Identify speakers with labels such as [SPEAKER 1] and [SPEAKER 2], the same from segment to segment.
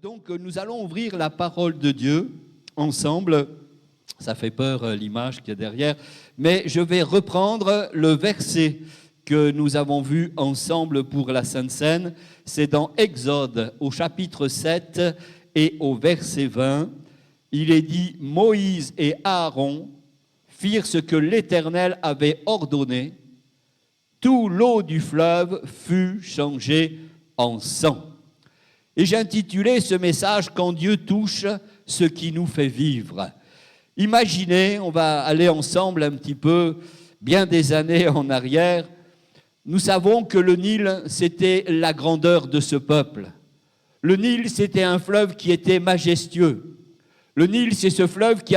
[SPEAKER 1] Donc nous allons ouvrir la parole de Dieu ensemble. Ça fait peur l'image qui est derrière, mais je vais reprendre le verset que nous avons vu ensemble pour la Sainte Seine. C'est dans Exode au chapitre 7 et au verset 20. Il est dit « Moïse et Aaron firent ce que l'Éternel avait ordonné. Tout l'eau du fleuve fut changée en sang. » Et j'ai intitulé ce message « Quand Dieu touche ce qui nous fait vivre ». Imaginez, on va aller ensemble un petit peu, bien des années en arrière. Nous savons que le Nil, c'était la grandeur de ce peuple. Le Nil, c'était un fleuve qui était majestueux. Le Nil, c'est ce fleuve qui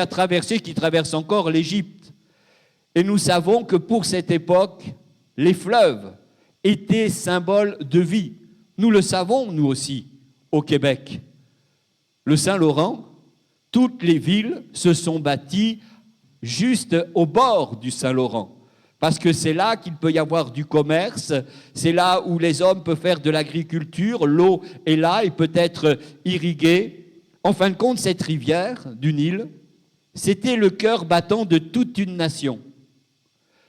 [SPEAKER 1] traverse encore l'Égypte. Et nous savons que pour cette époque, les fleuves étaient symboles de vie. Nous le savons, nous aussi, au Québec. Le Saint-Laurent, toutes les villes se sont bâties juste au bord du Saint-Laurent. Parce que c'est là qu'il peut y avoir du commerce, c'est là où les hommes peuvent faire de l'agriculture, l'eau est là et peut être irriguée. En fin de compte, cette rivière du Nil, c'était le cœur battant de toute une nation.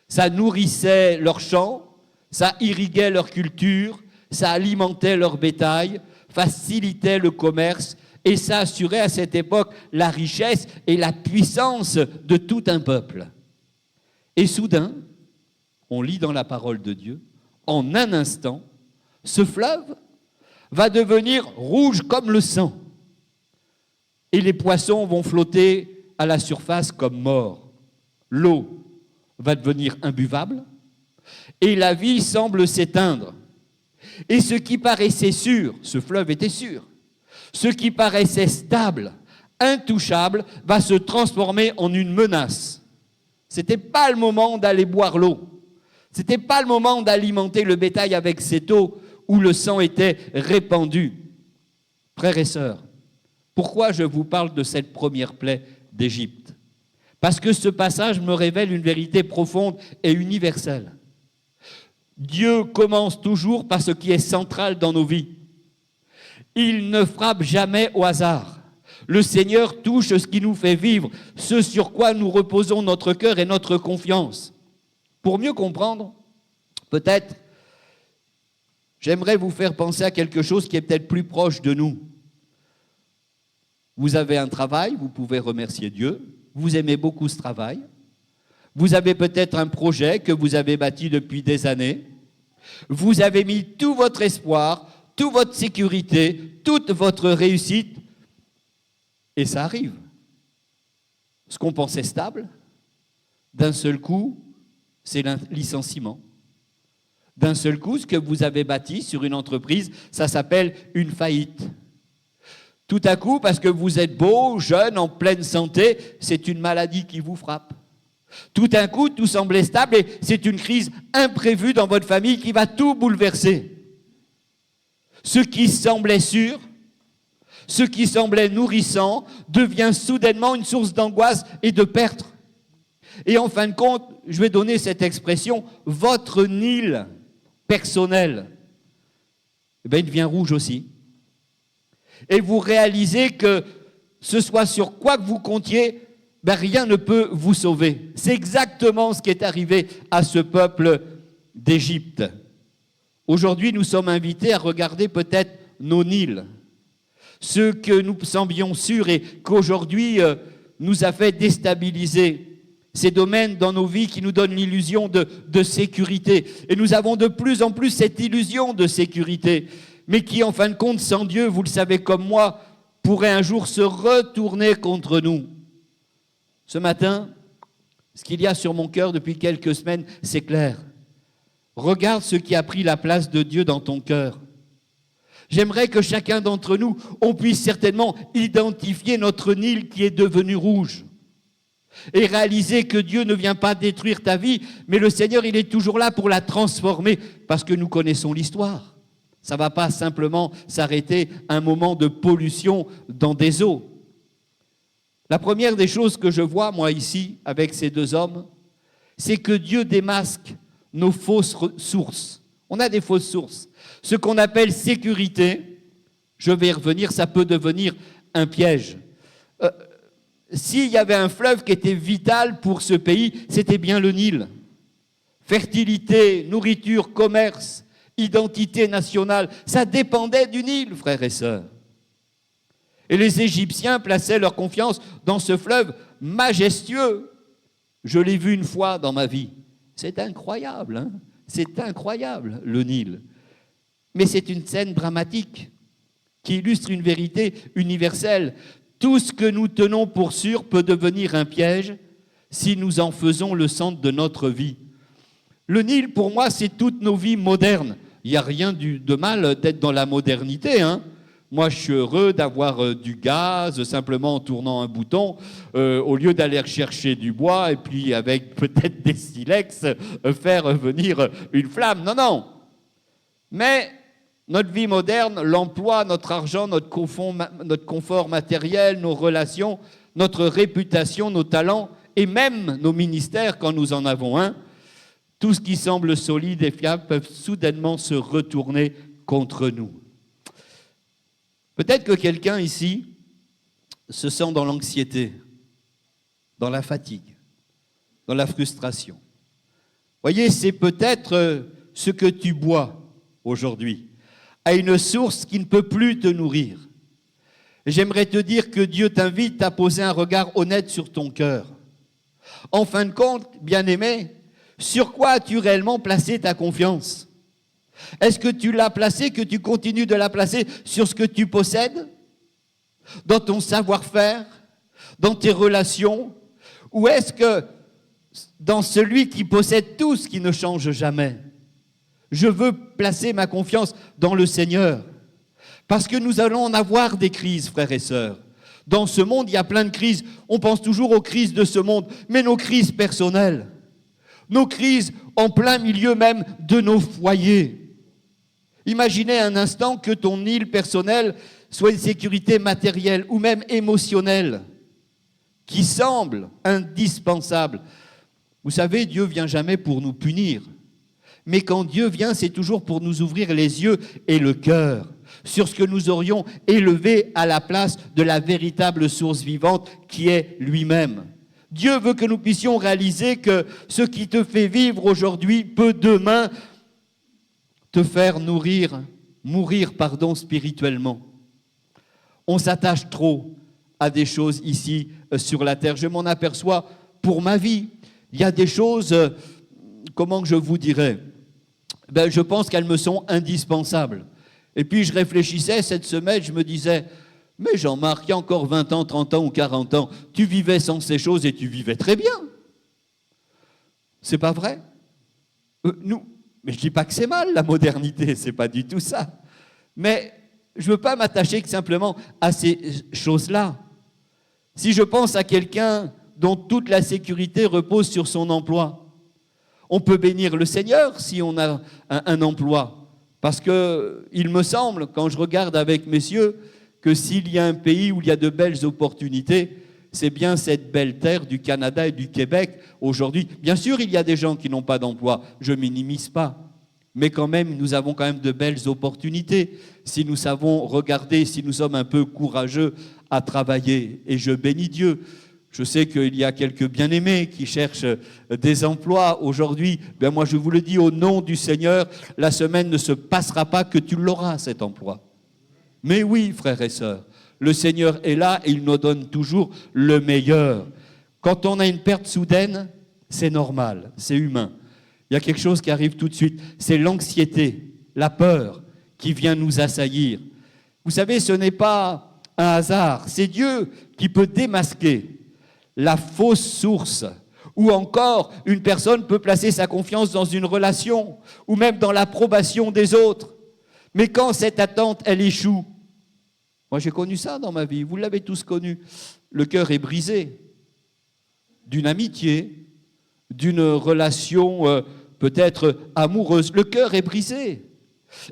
[SPEAKER 1] Ça nourrissait leurs champs, ça irriguait leur culture, ça alimentait leur bétail, facilitait le commerce et ça assurait à cette époque la richesse et la puissance de tout un peuple. Et soudain, on lit dans la parole de Dieu, en un instant, ce fleuve va devenir rouge comme le sang. Et les poissons vont flotter à la surface comme morts. L'eau va devenir imbuvable et la vie semble s'éteindre. Et ce qui paraissait sûr, ce fleuve était sûr, ce qui paraissait stable, intouchable, va se transformer en une menace. Ce n'était pas le moment d'aller boire l'eau. Ce n'était pas le moment d'alimenter le bétail avec cette eau où le sang était répandu. Frères et sœurs, pourquoi je vous parle de cette première plaie d'Égypte? Parce que ce passage me révèle une vérité profonde et universelle. Dieu commence toujours par ce qui est central dans nos vies. Il ne frappe jamais au hasard. Le Seigneur touche ce qui nous fait vivre, ce sur quoi nous reposons notre cœur et notre confiance. Pour mieux comprendre, peut-être, j'aimerais vous faire penser à quelque chose qui est peut-être plus proche de nous. Vous avez un travail, vous pouvez remercier Dieu, vous aimez beaucoup ce travail. Vous avez peut-être un projet que vous avez bâti depuis des années. Vous avez mis tout votre espoir, toute votre sécurité, toute votre réussite, et ça arrive. Ce qu'on pensait stable, d'un seul coup, c'est le licenciement. D'un seul coup, ce que vous avez bâti sur une entreprise, ça s'appelle une faillite. Tout à coup, parce que vous êtes beau, jeune, en pleine santé, c'est une maladie qui vous frappe. Tout d'un coup, tout semblait stable et c'est une crise imprévue dans votre famille qui va tout bouleverser. Ce qui semblait sûr, ce qui semblait nourrissant, devient soudainement une source d'angoisse et de perte. Et en fin de compte, je vais donner cette expression, votre Nil personnel, il devient rouge aussi. Et vous réalisez que ce soit sur quoi que vous comptiez, rien ne peut vous sauver. C'est exactement ce qui est arrivé à ce peuple d'Égypte. Aujourd'hui, nous sommes invités à regarder peut-être nos Nils, ce que nous semblions sûrs et qu'aujourd'hui nous a fait déstabiliser. Ces domaines dans nos vies qui nous donnent l'illusion de sécurité. Et nous avons de plus en plus cette illusion de sécurité, mais qui, en fin de compte, sans Dieu, vous le savez comme moi, pourrait un jour se retourner contre nous. Ce matin, ce qu'il y a sur mon cœur depuis quelques semaines, c'est clair. Regarde ce qui a pris la place de Dieu dans ton cœur. J'aimerais que chacun d'entre nous, on puisse certainement identifier notre Nil qui est devenu rouge. Et réaliser que Dieu ne vient pas détruire ta vie, mais le Seigneur, il est toujours là pour la transformer, parce que nous connaissons l'histoire. Ça ne va pas simplement s'arrêter à un moment de pollution dans des eaux. La première des choses que je vois, moi, ici, avec ces deux hommes, c'est que Dieu démasque nos fausses sources. On a des fausses sources. Ce qu'on appelle sécurité, Je vais y revenir, ça peut devenir un piège. S'il y avait un fleuve qui était vital pour ce pays, c'était bien le Nil. Fertilité, nourriture, commerce, identité nationale, ça dépendait du Nil, frères et sœurs. Et les Égyptiens plaçaient leur confiance dans ce fleuve majestueux. Je l'ai vu une fois dans ma vie. C'est incroyable, hein? C'est incroyable, le Nil. Mais c'est une scène dramatique qui illustre une vérité universelle. Tout ce que nous tenons pour sûr peut devenir un piège si nous en faisons le centre de notre vie. Le Nil, pour moi, c'est toutes nos vies modernes. Il n'y a rien de mal d'être dans la modernité, hein. Moi, je suis heureux d'avoir du gaz, simplement en tournant un bouton, au lieu d'aller chercher du bois et puis avec peut-être des silex, faire venir une flamme. Non, non. Mais notre vie moderne, l'emploi, notre argent, notre confort matériel, nos relations, notre réputation, nos talents et même nos ministères quand nous en avons un, tout ce qui semble solide et fiable peuvent soudainement se retourner contre nous. Peut-être que quelqu'un ici se sent dans l'anxiété, dans la fatigue, dans la frustration. Voyez, c'est peut-être ce que tu bois aujourd'hui, à une source qui ne peut plus te nourrir. J'aimerais te dire que Dieu t'invite à poser un regard honnête sur ton cœur. En fin de compte, bien-aimé, sur quoi as-tu réellement placé ta confiance ? Est-ce que tu l'as placé, que tu continues de la placer sur ce que tu possèdes ? Dans ton savoir-faire ? Dans tes relations ? Ou est-ce que dans celui qui possède tout ce qui ne change jamais ? Je veux placer ma confiance dans le Seigneur. Parce que nous allons en avoir des crises, frères et sœurs. Dans ce monde, il y a plein de crises. On pense toujours aux crises de ce monde, mais nos crises personnelles, nos crises en plein milieu même de nos foyers. Imaginez un instant que ton île personnelle soit une sécurité matérielle ou même émotionnelle qui semble indispensable. Vous savez, Dieu ne vient jamais pour nous punir. Mais quand Dieu vient, c'est toujours pour nous ouvrir les yeux et le cœur sur ce que nous aurions élevé à la place de la véritable source vivante qui est lui-même. Dieu veut que nous puissions réaliser que ce qui te fait vivre aujourd'hui peut demain te faire mourir spirituellement. On s'attache trop à des choses ici sur la terre. Je m'en aperçois pour ma vie. Il y a des choses, comment je vous dirais, je pense qu'elles me sont indispensables. Et puis je réfléchissais cette semaine, je me disais, mais Jean-Marc, il y a encore 20 ans, 30 ans ou 40 ans, tu vivais sans ces choses et tu vivais très bien. C'est pas vrai ? Mais je ne dis pas que c'est mal, la modernité, c'est pas du tout ça. Mais je ne veux pas m'attacher que simplement à ces choses-là. Si je pense à quelqu'un dont toute la sécurité repose sur son emploi, on peut bénir le Seigneur si on a un emploi. Parce qu'il me semble, quand je regarde avec messieurs, que s'il y a un pays où il y a de belles opportunités, c'est bien cette belle terre du Canada et du Québec aujourd'hui. Bien sûr, il y a des gens qui n'ont pas d'emploi, je ne minimise pas. Mais quand même, nous avons quand même de belles opportunités si nous savons regarder, si nous sommes un peu courageux à travailler. Et je bénis Dieu. Je sais qu'il y a quelques bien-aimés qui cherchent des emplois aujourd'hui. Moi, je vous le dis au nom du Seigneur, la semaine ne se passera pas que tu l'auras, cet emploi. Mais oui, frères et sœurs, le Seigneur est là et il nous donne toujours le meilleur. Quand on a une perte soudaine, c'est normal, c'est humain. Il y a quelque chose qui arrive tout de suite, c'est l'anxiété, la peur qui vient nous assaillir. Vous savez, ce n'est pas un hasard, c'est Dieu qui peut démasquer la fausse source. Ou encore, une personne peut placer sa confiance dans une relation ou même dans l'approbation des autres. Mais quand cette attente, elle échoue, moi j'ai connu ça dans ma vie, vous l'avez tous connu, le cœur est brisé d'une amitié, d'une relation peut-être amoureuse, le cœur est brisé.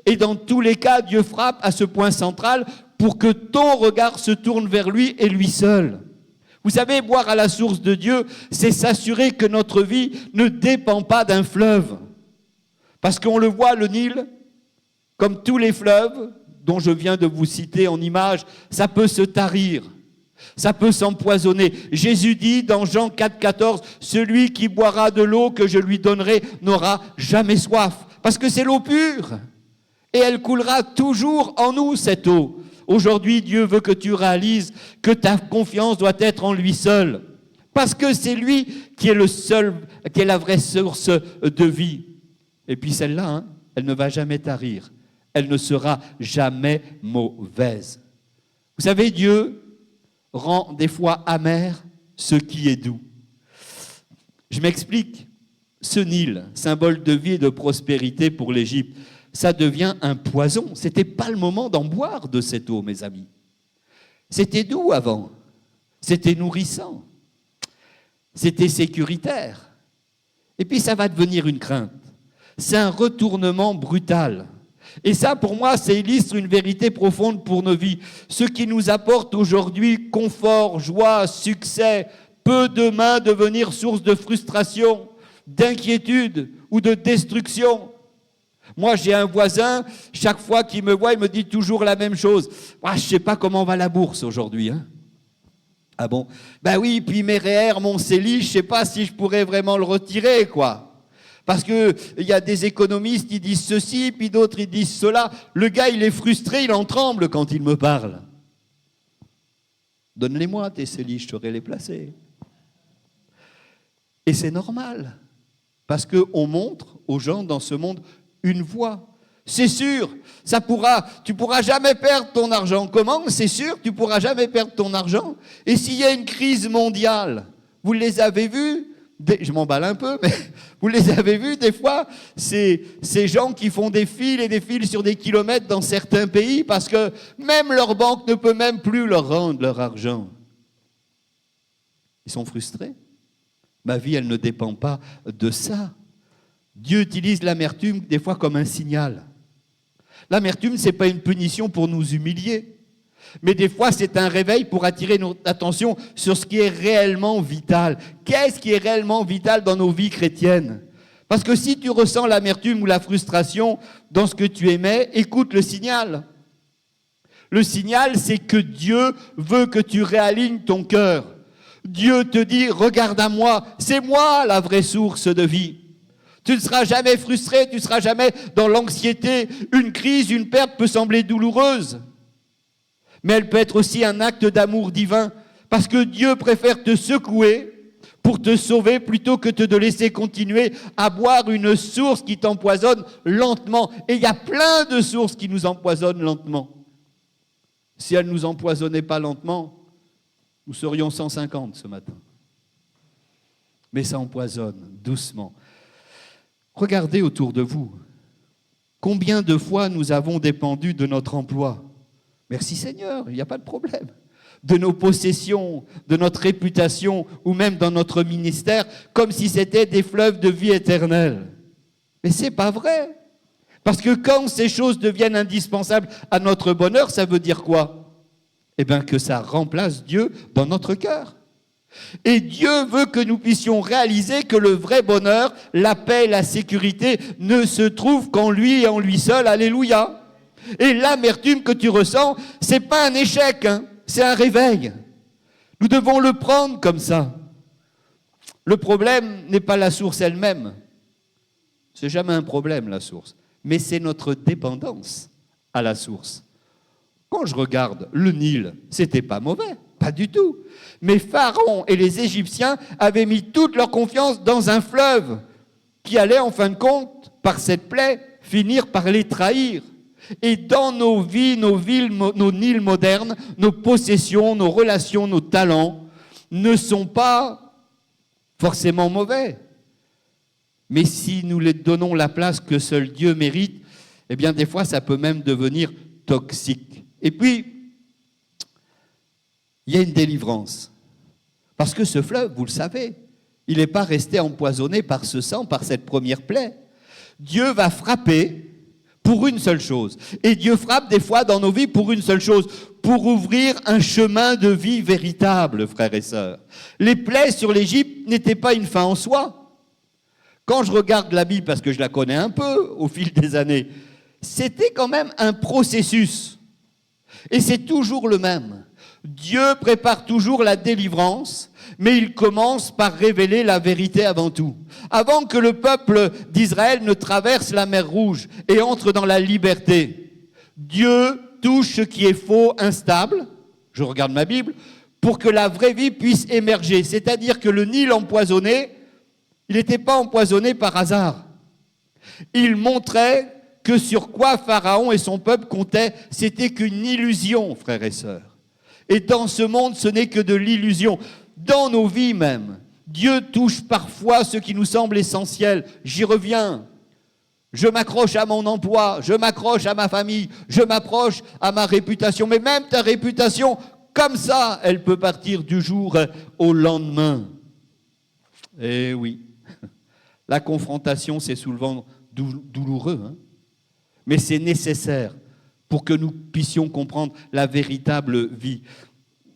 [SPEAKER 1] Et dans tous les cas, Dieu frappe à ce point central pour que ton regard se tourne vers lui et lui seul. Vous savez, boire à la source de Dieu, c'est s'assurer que notre vie ne dépend pas d'un fleuve. Parce qu'on le voit, le Nil, comme tous les fleuves, dont je viens de vous citer en image, ça peut se tarir, ça peut s'empoisonner. Jésus dit dans Jean 4,14, « Celui qui boira de l'eau que je lui donnerai n'aura jamais soif. » Parce que c'est l'eau pure. Et elle coulera toujours en nous, cette eau. Aujourd'hui, Dieu veut que tu réalises que ta confiance doit être en lui seul. Parce que c'est lui qui est le seul, qui est la vraie source de vie. Et puis celle-là, elle ne va jamais tarir. Elle ne sera jamais mauvaise. Vous savez, Dieu rend des fois amer ce qui est doux. Je m'explique. Ce Nil, symbole de vie et de prospérité pour l'Égypte, ça devient un poison. Ce n'était pas le moment d'en boire de cette eau, mes amis. C'était doux avant. C'était nourrissant. C'était sécuritaire. Et puis ça va devenir une crainte. C'est un retournement brutal. Et ça, pour moi, ça illustre une vérité profonde pour nos vies. Ce qui nous apporte aujourd'hui confort, joie, succès, peut demain devenir source de frustration, d'inquiétude ou de destruction. Moi, j'ai un voisin, chaque fois qu'il me voit, il me dit toujours la même chose. Ah, je ne sais pas comment va la bourse aujourd'hui. Ah bon? Ben oui, puis mes REER, mon CELI, je ne sais pas si je pourrais vraiment le retirer, quoi. Parce qu'il y a des économistes qui disent ceci, puis d'autres ils disent cela. Le gars, il est frustré, il en tremble quand il me parle. Donne-les-moi tes CELI, je saurais les placer. Et c'est normal. Parce qu'on montre aux gens dans ce monde une voie. C'est sûr, tu pourras jamais perdre ton argent. Comment? C'est sûr, tu pourras jamais perdre ton argent. Et s'il y a une crise mondiale, vous les avez vus, je m'emballe un peu, mais vous les avez vus des fois, ces gens qui font des fils et des fils sur des kilomètres dans certains pays parce que même leur banque ne peut même plus leur rendre leur argent. Ils sont frustrés. Ma vie, elle ne dépend pas de ça. Dieu utilise l'amertume des fois comme un signal. L'amertume, ce n'est pas une punition pour nous humilier, mais des fois, c'est un réveil pour attirer notre attention sur ce qui est réellement vital. Qu'est-ce qui est réellement vital dans nos vies chrétiennes? Parce que si tu ressens l'amertume ou la frustration dans ce que tu aimais, écoute le signal. Le signal, c'est que Dieu veut que tu réalignes ton cœur. Dieu te dit, regarde à moi, c'est moi la vraie source de vie. Tu ne seras jamais frustré, tu ne seras jamais dans l'anxiété. Une crise, une perte peut sembler douloureuse, mais elle peut être aussi un acte d'amour divin, parce que Dieu préfère te secouer pour te sauver plutôt que de te laisser continuer à boire une source qui t'empoisonne lentement. Et il y a plein de sources qui nous empoisonnent lentement. Si elles ne nous empoisonnaient pas lentement, nous serions 150 ce matin. Mais ça empoisonne doucement. Regardez autour de vous. Combien de fois nous avons dépendu de notre emploi? Merci Seigneur, il n'y a pas de problème. De nos possessions, de notre réputation ou même dans notre ministère, comme si c'était des fleuves de vie éternelle. Mais ce n'est pas vrai. Parce que quand ces choses deviennent indispensables à notre bonheur, ça veut dire quoi? Eh bien que ça remplace Dieu dans notre cœur. Et Dieu veut que nous puissions réaliser que le vrai bonheur, la paix, la sécurité ne se trouvent qu'en lui et en lui seul. Alléluia. Et l'amertume que tu ressens, c'est pas un échec, c'est un réveil. Nous devons le prendre comme ça. Le problème n'est pas la source elle-même. C'est jamais un problème, la source. Mais c'est notre dépendance à la source. Quand je regarde le Nil, c'était pas mauvais, pas du tout. Mais Pharaon et les Égyptiens avaient mis toute leur confiance dans un fleuve qui allait, en fin de compte, par cette plaie, finir par les trahir. Et dans nos vies, nos villes, nos Nils modernes, nos possessions, nos relations, nos talents ne sont pas forcément mauvais. Mais si nous les donnons la place que seul Dieu mérite, eh bien des fois ça peut même devenir toxique. Et puis, il y a une délivrance. Parce que ce fleuve, vous le savez, il n'est pas resté empoisonné par ce sang, par cette première plaie. Dieu va frapper pour une seule chose. Et Dieu frappe des fois dans nos vies pour une seule chose, pour ouvrir un chemin de vie véritable, frères et sœurs. Les plaies sur l'Égypte n'étaient pas une fin en soi. Quand je regarde la Bible, parce que je la connais un peu au fil des années, c'était quand même un processus. Et c'est toujours le même. Dieu prépare toujours la délivrance, mais il commence par révéler la vérité avant tout. Avant que le peuple d'Israël ne traverse la mer Rouge et entre dans la liberté, Dieu touche ce qui est faux, instable, je regarde ma Bible, pour que la vraie vie puisse émerger. C'est-à-dire que le Nil empoisonné, il n'était pas empoisonné par hasard. Il montrait que sur quoi Pharaon et son peuple comptaient, c'était qu'une illusion, frères et sœurs. Et dans ce monde, ce n'est que de l'illusion. Dans nos vies même, Dieu touche parfois ce qui nous semble essentiel. J'y reviens. Je m'accroche à mon emploi, je m'accroche à ma famille, je m'accroche à ma réputation. Mais même ta réputation, comme ça, elle peut partir du jour au lendemain. Eh oui, la confrontation, c'est souvent douloureux, hein, mais c'est nécessaire pour que nous puissions comprendre la véritable vie.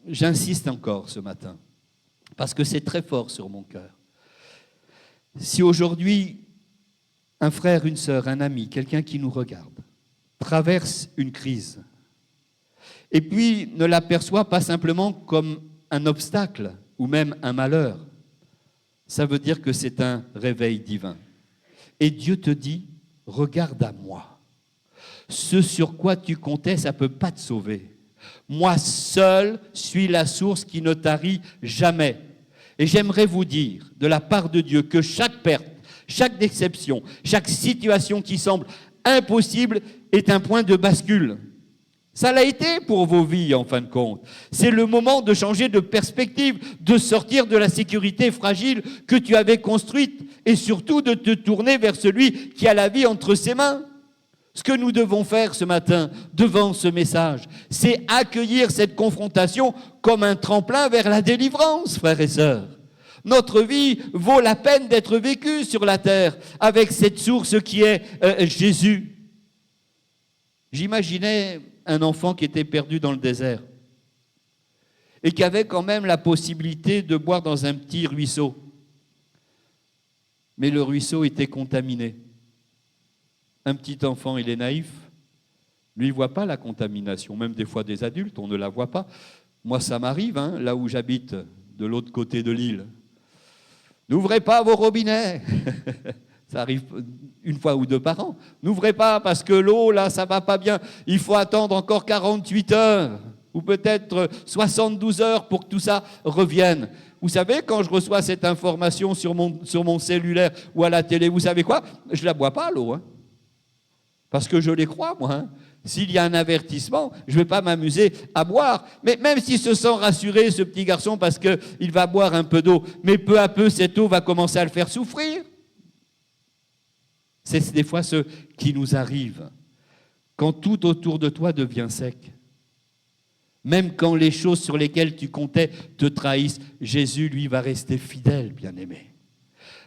[SPEAKER 1] J'insiste encore ce matin, parce que c'est très fort sur mon cœur. Si aujourd'hui, un frère, une sœur, un ami, quelqu'un qui nous regarde, traverse une crise, et puis ne l'aperçoit pas simplement comme un obstacle ou même un malheur, ça veut dire que c'est un réveil divin. Et Dieu te dit, regarde à moi. Ce sur quoi tu comptais, ça ne peut pas te sauver. Moi seul suis la source qui ne tarit jamais. Et j'aimerais vous dire, de la part de Dieu, que chaque perte, chaque déception, chaque situation qui semble impossible est un point de bascule. Ça l'a été pour vos vies, en fin de compte. C'est le moment de changer de perspective, de sortir de la sécurité fragile que tu avais construite et surtout de te tourner vers celui qui a la vie entre ses mains. Ce que nous devons faire ce matin, devant ce message, c'est accueillir cette confrontation comme un tremplin vers la délivrance, frères et sœurs. Notre vie vaut la peine d'être vécue sur la terre avec cette source qui est Jésus. J'imaginais un enfant qui était perdu dans le désert et qui avait quand même la possibilité de boire dans un petit ruisseau. Mais le ruisseau était contaminé. Un petit enfant, il est naïf. Lui, il ne voit pas la contamination. Même des fois des adultes, on ne la voit pas. Moi, ça m'arrive, hein, là où j'habite, de l'autre côté de l'île. N'ouvrez pas vos robinets. Ça arrive une fois ou deux par an. N'ouvrez pas parce que l'eau, là, ça ne va pas bien. Il faut attendre encore 48 heures ou peut-être 72 heures pour que tout ça revienne. Vous savez, quand je reçois cette information sur mon cellulaire ou à la télé, vous savez quoi? Je ne la bois pas, l'eau. Hein, parce que je les crois, moi. Hein. S'il y a un avertissement, je ne vais pas m'amuser à boire. Mais même s'il se sent rassuré, ce petit garçon, parce qu'il va boire un peu d'eau, mais peu à peu, cette eau va commencer à le faire souffrir. C'est des fois ce qui nous arrive quand tout autour de toi devient sec. Même quand les choses sur lesquelles tu comptais te trahissent, Jésus, lui, va rester fidèle, bien-aimé.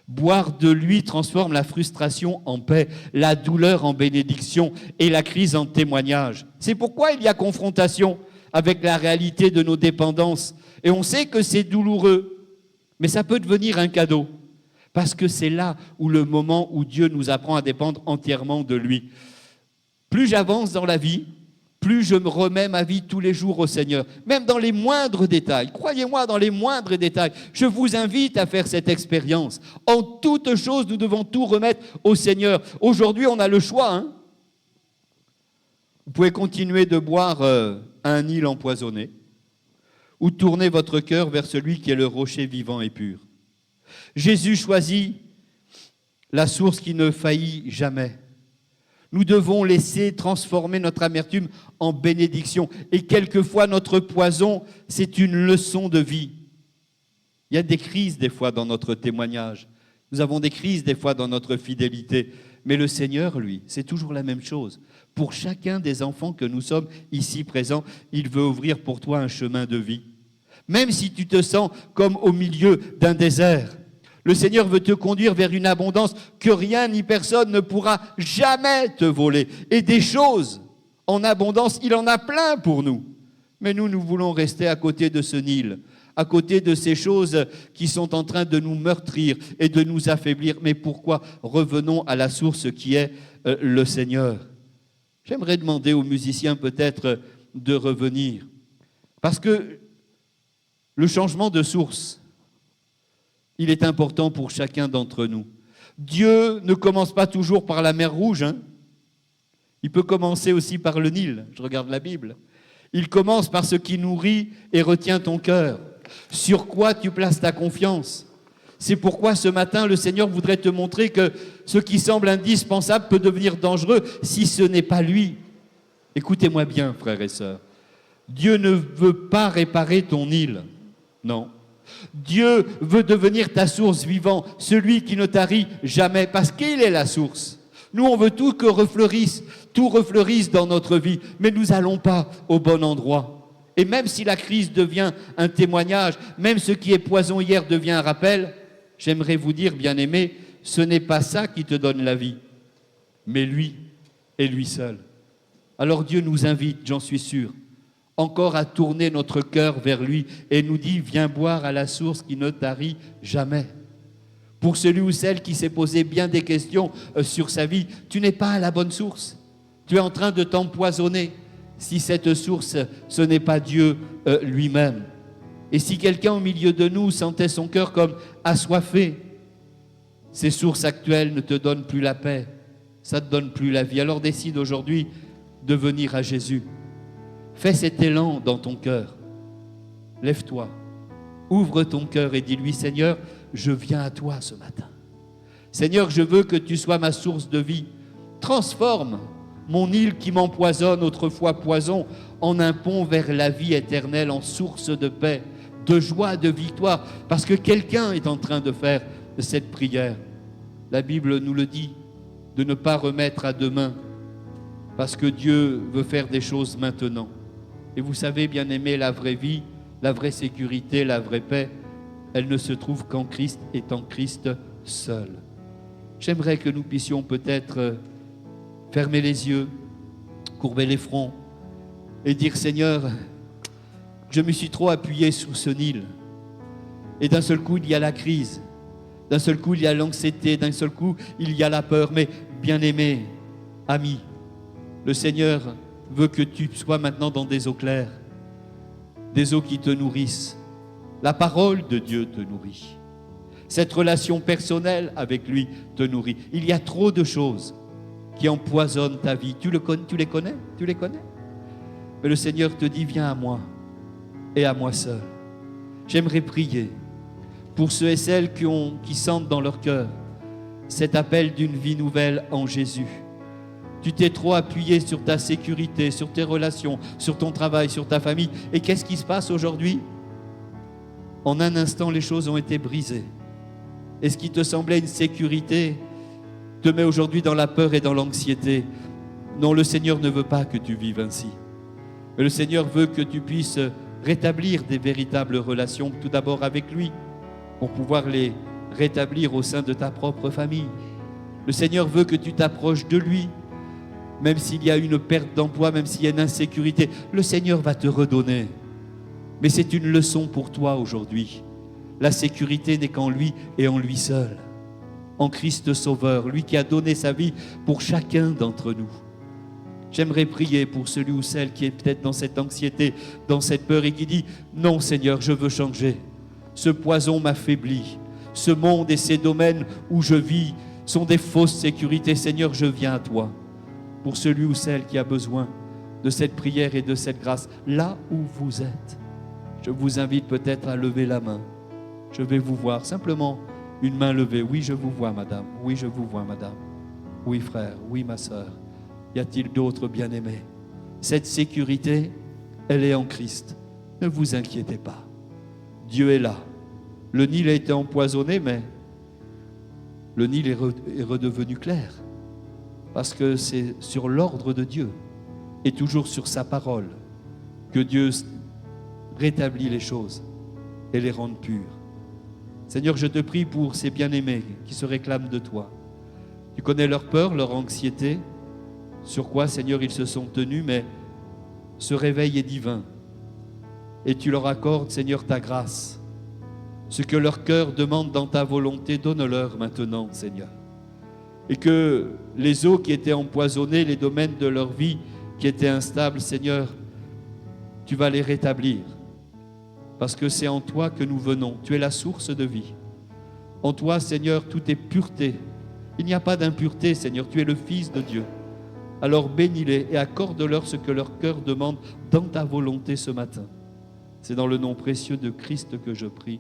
[SPEAKER 1] Boire de lui transforme la frustration en paix, la douleur en bénédiction et la crise en témoignage. C'est pourquoi il y a confrontation avec la réalité de nos dépendances. Et on sait que c'est douloureux, mais ça peut devenir un cadeau. Parce que c'est là où le moment où Dieu nous apprend à dépendre entièrement de lui. Plus j'avance dans la vie, plus je me remets ma vie tous les jours au Seigneur, même dans les moindres détails. Croyez-moi, dans les moindres détails. Je vous invite à faire cette expérience. En toute chose, nous devons tout remettre au Seigneur. Aujourd'hui, on a le choix. Hein. Vous pouvez continuer de boire un Nil empoisonné ou tourner votre cœur vers celui qui est le rocher vivant et pur. Jésus choisit la source qui ne faillit jamais. Nous devons laisser transformer notre amertume en bénédiction. Et quelquefois, notre poison, c'est une leçon de vie. Il y a des crises des fois dans notre témoignage. Nous avons des crises des fois dans notre fidélité. Mais le Seigneur, lui, c'est toujours la même chose. Pour chacun des enfants que nous sommes ici présents, il veut ouvrir pour toi un chemin de vie. Même si tu te sens comme au milieu d'un désert, le Seigneur veut te conduire vers une abondance que rien ni personne ne pourra jamais te voler. Et des choses en abondance, il en a plein pour nous. Mais nous voulons rester à côté de ce Nil, à côté de ces choses qui sont en train de nous meurtrir et de nous affaiblir. Mais pourquoi? Revenons à la source qui est le Seigneur. J'aimerais demander aux musiciens peut-être de revenir. Parce que le changement de source, il est important pour chacun d'entre nous. Dieu ne commence pas toujours par la mer Rouge. Il peut commencer aussi par le Nil. Je regarde la Bible. Il commence par ce qui nourrit et retient ton cœur. Sur quoi tu places ta confiance? C'est pourquoi ce matin, le Seigneur voudrait te montrer que ce qui semble indispensable peut devenir dangereux si ce n'est pas lui. Écoutez-moi bien, frères et sœurs. Dieu ne veut pas réparer ton île. Non. Dieu veut devenir ta source vivante, celui qui ne tarit jamais, parce qu'il est la source. Nous, on veut tout refleurisse dans notre vie, mais nous n'allons pas au bon endroit. Et même si la crise devient un témoignage, même ce qui est poison hier devient un rappel, j'aimerais vous dire, bien-aimés, ce n'est pas ça qui te donne la vie, mais lui et lui seul. Alors Dieu nous invite, j'en suis sûr, encore à tourner notre cœur vers lui et nous dit, viens boire à la source qui ne tarit jamais. Pour celui ou celle qui s'est posé bien des questions sur sa vie, tu n'es pas à la bonne source. Tu es en train de t'empoisonner si cette source, ce n'est pas Dieu lui-même. Et si quelqu'un au milieu de nous sentait son cœur comme assoiffé, ces sources actuelles ne te donnent plus la paix, ça ne te donne plus la vie. Alors décide aujourd'hui de venir à Jésus. Fais cet élan dans ton cœur. Lève-toi, ouvre ton cœur et dis-lui, Seigneur, je viens à toi ce matin. Seigneur, je veux que tu sois ma source de vie. Transforme mon île qui m'empoisonne, autrefois poison, en un pont vers la vie éternelle, en source de paix, de joie, de victoire, parce que quelqu'un est en train de faire cette prière. La Bible nous le dit, de ne pas remettre à demain, parce que Dieu veut faire des choses maintenant. Et vous savez, bien-aimés, la vraie vie, la vraie sécurité, la vraie paix, elle ne se trouve qu'en Christ et en Christ seul. J'aimerais que nous puissions peut-être fermer les yeux, courber les fronts et dire, Seigneur, je me suis trop appuyé sur ce Nil. Et d'un seul coup, il y a la crise. D'un seul coup, il y a l'anxiété. D'un seul coup, il y a la peur. Mais bien-aimé, ami, le Seigneur veut que tu sois maintenant dans des eaux claires, des eaux qui te nourrissent. La parole de Dieu te nourrit. Cette relation personnelle avec lui te nourrit. Il y a trop de choses qui empoisonnent ta vie. Tu les connais? Mais le Seigneur te dit, viens à moi et à moi seul. J'aimerais prier pour ceux et celles qui sentent dans leur cœur cet appel d'une vie nouvelle en Jésus. Tu t'es trop appuyé sur ta sécurité, sur tes relations, sur ton travail, sur ta famille. Et qu'est-ce qui se passe aujourd'hui? En un instant, les choses ont été brisées. Et ce qui te semblait une sécurité te met aujourd'hui dans la peur et dans l'anxiété. Non, le Seigneur ne veut pas que tu vives ainsi. Mais le Seigneur veut que tu puisses rétablir des véritables relations, tout d'abord avec lui, pour pouvoir les rétablir au sein de ta propre famille. Le Seigneur veut que tu t'approches de lui, même s'il y a une perte d'emploi, même s'il y a une insécurité. Le Seigneur va te redonner. Mais c'est une leçon pour toi aujourd'hui. La sécurité n'est qu'en lui et en lui seul. En Christ Sauveur, lui qui a donné sa vie pour chacun d'entre nous. J'aimerais prier pour celui ou celle qui est peut-être dans cette anxiété, dans cette peur et qui dit « Non Seigneur, je veux changer. Ce poison m'affaiblit. Ce monde et ces domaines où je vis sont des fausses sécurités. Seigneur, je viens à toi. » Pour celui ou celle qui a besoin de cette prière et de cette grâce, là où vous êtes, je vous invite peut-être à lever la main. Je vais vous voir, simplement une main levée. Oui, je vous vois, madame. Oui, je vous vois, madame. Oui, frère. Oui, ma sœur. Y a-t-il d'autres bien-aimés? Cette sécurité, elle est en Christ. Ne vous inquiétez pas. Dieu est là. Le Nil a été empoisonné, mais le Nil est redevenu clair. Parce que c'est sur l'ordre de Dieu et toujours sur sa parole que Dieu rétablit les choses et les rend pures. Seigneur, je te prie pour ces bien-aimés qui se réclament de toi. Tu connais leur peur, leur anxiété, sur quoi, Seigneur, ils se sont tenus, mais ce réveil est divin. Et tu leur accordes, Seigneur, ta grâce. Ce que leur cœur demande dans ta volonté, donne-leur maintenant, Seigneur. et que les eaux qui étaient empoisonnées, les domaines de leur vie qui étaient instables, Seigneur, tu vas les rétablir. Parce que c'est en toi que nous venons. Tu es la source de vie. En toi, Seigneur, tout est pureté. Il n'y a pas d'impureté, Seigneur. Tu es le Fils de Dieu. Alors bénis-les et accorde-leur ce que leur cœur demande dans ta volonté ce matin. C'est dans le nom précieux de Christ que je prie.